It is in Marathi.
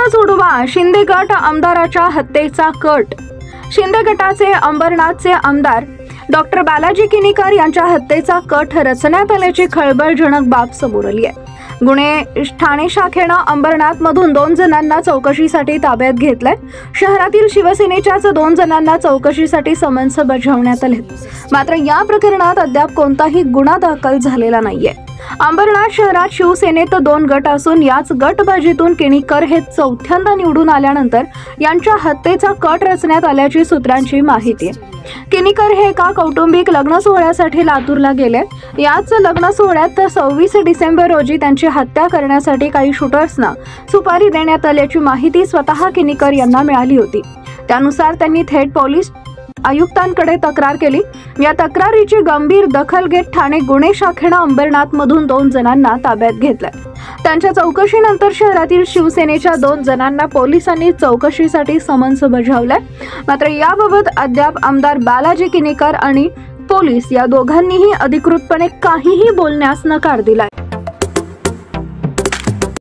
सत्तेतच उडवा शिंदे गट आमदाराच्या हत्येचा कट। शिंदे गटाचे अंबरनाथचे आमदार डॉक्टर बालाजी किनीकर यांच्या हत्येचा कट रचण्यात आल्याची खळबळजनक बाब समोर आली आहे। गुन्हे ठाणे शाखेनं अंबरनाथ मधून 2 जणांना चौकशीसाठी ताब्यात घेतलंय। शहरातील शिवसेनेच्याच 2 जणांना चौकशीसाठी समन्स बजावण्यात आले, मात्र या प्रकरणात अद्याप कोणताही गुन्हा दाखल झालेला नाहीये। अंबरनाथ शहरात शिवसेनेत 2 गट असून याच गटबाजीतून किनीकर हे चौथ्यांदा निवडून आल्यानंतर यांच्या हत्येचा कट रचण्यात आल्याची सूत्रांची माहिती आहे। किनीकर हे एका कौटुंबिक लग्न सोहळ्यासाठी लातूरला गेले। याच लग्न सोहळ्यात 26 डिसेंबर रोजी त्यांची हत्या करण्यासाठी काही शूटर्सना सुपारी देण्यात आल्याची माहिती स्वतः किनीकर यांना मिळाली होती। त्यानुसार त्यांनी थेट पोलीस आयुक्तांकडे तक्रार केली। या तक्रारीची गंभीर दखल घेत ठाणे गुन्हे शाखेनं अंबरनाथ मधून 2 जणांना ताब्यात घेतलंय। त्यांच्या चौकशीनंतर शहरातील शिवसेनेच्या 2 जणांना पोलिसांनी चौकशीसाठी समन्स बजावलंय, मात्र याबाबत अद्याप आमदार बालाजी किनीकर आणि पोलीस या दोघांनीही अधिकृतपणे काहीही बोलण्यास नकार दिलाय।